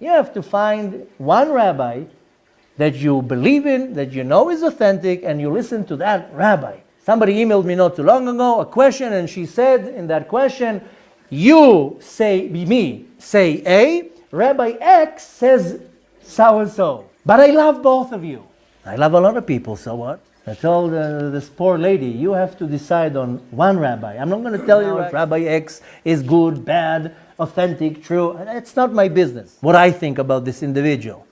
You have to find one rabbi that you believe in, that you know is authentic, and you listen to that rabbi. Somebody emailed me not too long ago a question, and she said in that question, you say A, Rabbi X says so and so. But I love both of you. I love a lot of people, so what? I told this poor lady, you have to decide on one rabbi. I'm not going to tell you if Rabbi X is good, bad, authentic, true. It's not my business what I think about this individual.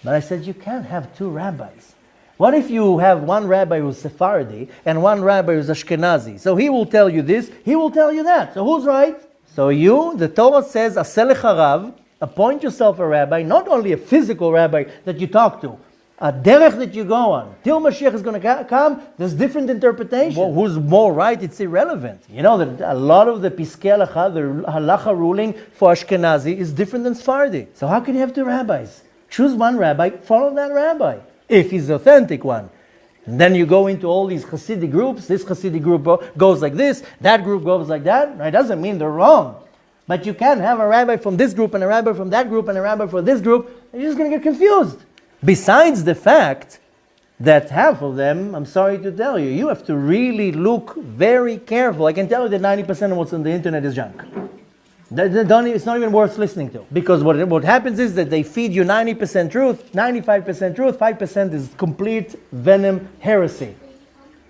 But I said, you can't have two rabbis. What if you have one rabbi who's Sephardi and one rabbi who's Ashkenazi? So he will tell you this, he will tell you that. So who's right? So the Torah says, Aseh lecha rav, appoint yourself a rabbi, not only a physical rabbi that you talk to, a derech that you go on. Till Mashiach is going to come, there's different interpretations. Well, who's more right? It's irrelevant. You know that a lot of the Piskei Halacha, the halacha ruling for Ashkenazi is different than Sephardi. So how can you have two rabbis? Choose one rabbi, follow that rabbi, if he's the authentic one. And then you go into all these Hasidic groups. This Hasidic group goes like this, that group goes like that. It doesn't mean they're wrong. But you can't have a rabbi from this group and a rabbi from that group and a rabbi from this group. You're just going to get confused. Besides the fact that half of them, I'm sorry to tell you, you have to really look very careful. I can tell you that 90% of what's on the internet is junk. It's not even worth listening to. Because what happens is that they feed you 90% truth, 95% truth, 5% is complete venom heresy.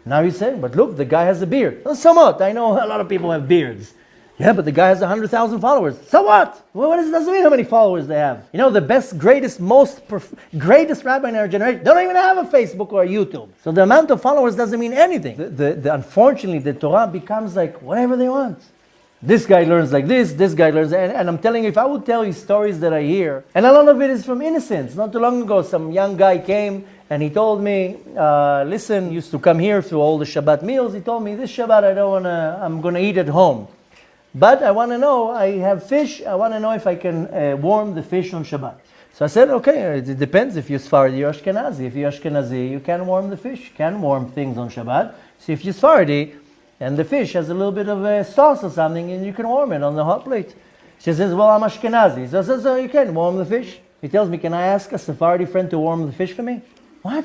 Now you say, but look, the guy has a beard. Well, so what? I know a lot of people have beards. Yeah, but the guy has 100,000 followers. So what? Well, it doesn't mean how many followers they have. You know, the best, greatest rabbi in our generation don't even have a Facebook or a YouTube. So the amount of followers doesn't mean anything. Unfortunately, the Torah becomes like whatever they want. This guy learns like this guy learns, and I'm telling you, if I would tell you stories that I hear, and a lot of it is from innocence. Not too long ago, some young guy came and he told me, listen, used to come here through all the Shabbat meals. He told me, this Shabbat I'm going to eat at home. But I want to know, I have fish, I want to know if I can warm the fish on Shabbat. So I said, okay, it depends if you're Sephardi or Ashkenazi. If you're Ashkenazi, you can warm the fish, you can warm things on Shabbat. So if you're Sephardi, and the fish has a little bit of sauce or something, and you can warm it on the hot plate. She says, well, I'm Ashkenazi. So I said, so you can warm the fish. He tells me, can I ask a Sephardi friend to warm the fish for me? What?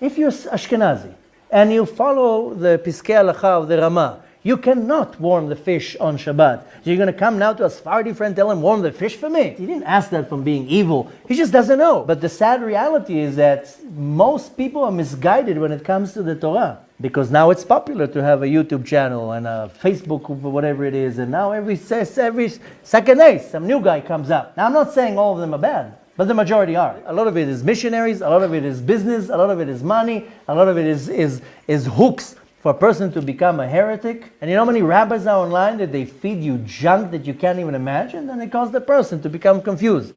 If you're Ashkenazi, and you follow the Piskei Halacha of the Ramah, you cannot warm the fish on Shabbat. So you're going to come now to a Sephardi friend, tell him, warm the fish for me? He didn't ask that from being evil. He just doesn't know. But the sad reality is that most people are misguided when it comes to the Torah. Because now it's popular to have a YouTube channel and a Facebook, whatever it is. And now every second day, some new guy comes up. Now I'm not saying all of them are bad, but the majority are. A lot of it is missionaries, a lot of it is business, a lot of it is money, a lot of it is hooks for a person to become a heretic. And you know how many rabbis are online that they feed you junk that you can't even imagine? And it causes the person to become confused.